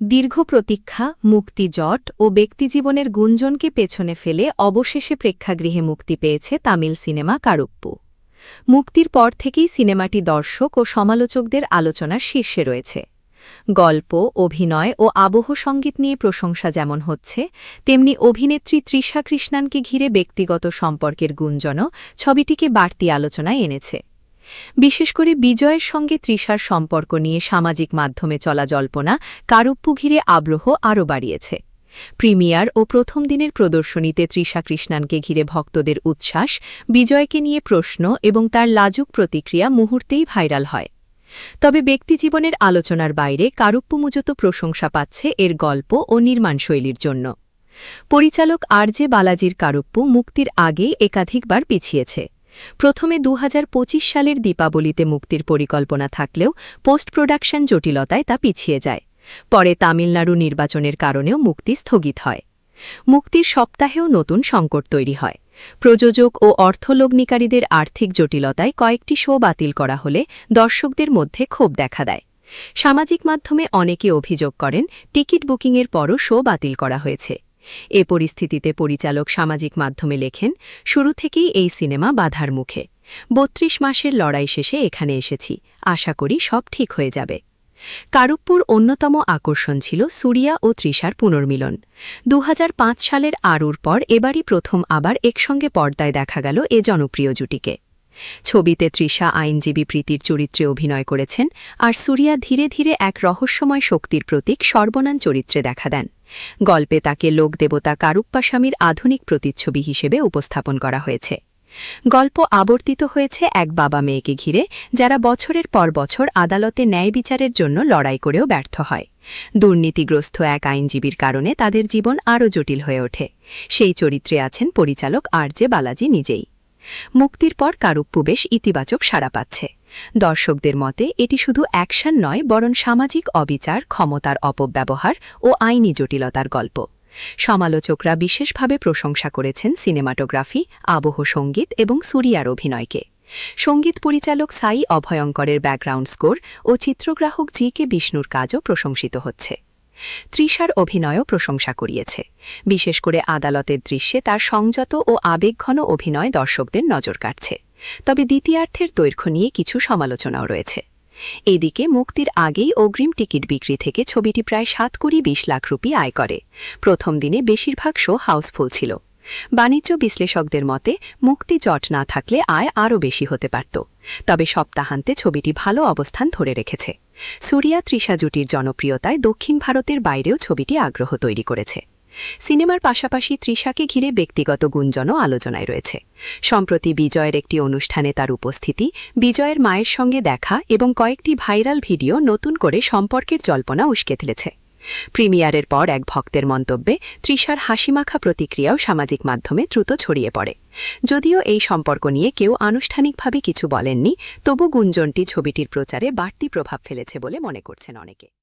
দীর্ঘ প্রতীক্ষা, মুক্তিজট ও ব্যক্তিজীবনের গুঞ্জনকে পেছনে ফেলে অবশেষে প্রেক্ষাগৃহে মুক্তি পেয়েছে তামিল সিনেমা কারুপ্পু। মুক্তির পর থেকেই সিনেমাটি দর্শক ও সমালোচকদের আলোচনার শীর্ষে রয়েছে। গল্প, অভিনয় ও আবহ সঙ্গীত নিয়ে প্রশংসা যেমন হচ্ছে, তেমনি অভিনেত্রী তৃষা কৃষ্ণানকে ঘিরে ব্যক্তিগত সম্পর্কের গুঞ্জনও ছবিটিকে বাড়তি আলোচনায় এনেছে। বিশেষ করে বিজয়ের সঙ্গে তৃষার সম্পর্ক নিয়ে সামাজিক মাধ্যমে চলা জল্পনা কারুপ্পু ঘিরে আগ্রহ আরও বাড়িয়েছে। প্রিমিয়ার ও প্রথম দিনের প্রদর্শনীতে তৃষা কৃষ্ণানকে ঘিরে ভক্তদের উচ্ছ্বাস, বিজয়কে নিয়ে প্রশ্ন এবং তার লাজুক প্রতিক্রিয়া মুহূর্তেই ভাইরাল হয়। তবে ব্যক্তিজীবনের আলোচনার বাইরে কারুপ্পু মূলত প্রশংসা পাচ্ছে এর গল্প ও নির্মাণশৈলীর জন্য। পরিচালক আর.জে. বালাজির কারুপ্পু মুক্তির আগেই একাধিকবার পিছিয়েছে। প্রথমে ২০২৫ সালের দীপাবলিতে মুক্তির পরিকল্পনা থাকলেও পোস্ট প্রোডাকশন জটিলতায় তা পিছিয়ে যায়। পরে তামিলনাড়ু নির্বাচনের কারণেও মুক্তি স্থগিত হয়। মুক্তির সপ্তাহেও নতুন সংকট তৈরি হয়। প্রযোজক ও অর্থলগ্নিকারীদের আর্থিক জটিলতায় কয়েকটি শো বাতিল করা হলে দর্শকদের মধ্যে ক্ষোভ দেখা দেয়। সামাজিক মাধ্যমে অনেকে অভিযোগ করেন, টিকিট বুকিংয়ের পরও শো বাতিল করা হয়েছে। এ পরিস্থিতিতে পরিচালক সামাজিক মাধ্যমে লেখেন, শুরু থেকেই এই সিনেমা বাধার মুখে। ৩২ মাসের লড়াই শেষে এখানে এসেছি, আশা করি সব ঠিক হয়ে যাবে। কারুপ্পুর অন্যতম আকর্ষণ ছিল সুরিয়া ও তৃষার পুনর্মিলন। ২০০৫ সালের আরুর পর এবারই প্রথম আবার একসঙ্গে পর্দায় দেখা গেল এ জনপ্রিয় জুটিকে। ছবিতে তৃষা আইনজীবী প্রীতির চরিত্রে অভিনয় করেছেন, আর সুরিয়া ধীরে ধীরে এক রহস্যময় শক্তির প্রতীক সর্বনান চরিত্রে দেখা দেন। গল্পে তাকে লোকদেবতা কারুপ্পাস্বামীর আধুনিক প্রতিচ্ছবি হিসেবে উপস্থাপন করা হয়েছে। গল্প আবর্তিত হয়েছে এক বাবা মেয়েকে ঘিরে, যারা বছরের পর বছর আদালতে ন্যায় বিচারের জন্য লড়াই করেও ব্যর্থ হয়। দুর্নীতিগ্রস্ত এক আইনজীবীর কারণে তাদের জীবন আরও জটিল হয়ে ওঠে। সেই চরিত্রে আছেন পরিচালক আর.জে. বালাজি নিজেই। মুক্তির পর কারুপ্পু বেশ ইতিবাচক সাড়া পাচ্ছে। দর্শকদের মতে এটি শুধু অ্যাকশন নয়, বরং সামাজিক অবিচার, ক্ষমতার অপব্যবহার ও আইনি জটিলতার গল্প। সমালোচকরা বিশেষভাবে প্রশংসা করেছেন সিনেমাটোগ্রাফি, আবহ সঙ্গীত এবং সুরিয়ার অভিনয়কে। সঙ্গীত পরিচালক সাই অভয়ঙ্করের ব্যাকগ্রাউন্ড স্কোর ও চিত্রগ্রাহক জি.কে. বিষ্ণুর কাজও প্রশংসিত হচ্ছে। তৃষার অভিনয়ও প্রশংসা কুড়িয়েছে। বিশেষ করে আদালতের দৃশ্যে তার সংযত ও আবেগঘন অভিনয় দর্শকদের নজর কাটছে। তবে দ্বিতীয়ার্ধের দৈর্ঘ্য নিয়ে কিছু সমালোচনাও রয়েছে। এদিকে মুক্তির আগেই অগ্রিম টিকিট বিক্রি থেকে ছবিটি প্রায় ৭,২০ লাখ রুপি আয় করে। প্রথম দিনে বেশিরভাগ শো হাউসফুল ছিল। বাণিজ্য বিশ্লেষকদের মতে মুক্তি জট না থাকলে আয় আরও বেশি হতে পারত। তবে সপ্তাহান্তে ছবিটি ভালো অবস্থান ধরে রেখেছে। সুরিয়া তৃষা জুটির জনপ্রিয়তায় দক্ষিণ ভারতের বাইরেও ছবিটি আগ্রহ তৈরি করেছে। সিনেমার পাশাপাশি তৃষাকে ঘিরে ব্যক্তিগত গুঞ্জনও আলোচনায় রয়েছে। সম্প্রতি বিজয়ের একটি অনুষ্ঠানে তার উপস্থিতি, বিজয়ের মায়ের সঙ্গে দেখা এবং কয়েকটি ভাইরাল ভিডিও নতুন করে সম্পর্কের জল্পনা উস্কে তুলেছে। প্রিমিয়ারের পর এক ভক্তের মন্তব্যে তৃষার হাসিমাখা প্রতিক্রিয়াও সামাজিক মাধ্যমে দ্রুত ছড়িয়ে পড়ে। যদিও এই সম্পর্ক নিয়ে কেউ আনুষ্ঠানিকভাবে কিছু বলেননি, তবু গুঞ্জনটি ছবিটির প্রচারে বাড়তি প্রভাব ফেলেছে বলে মনে করছেন অনেকে।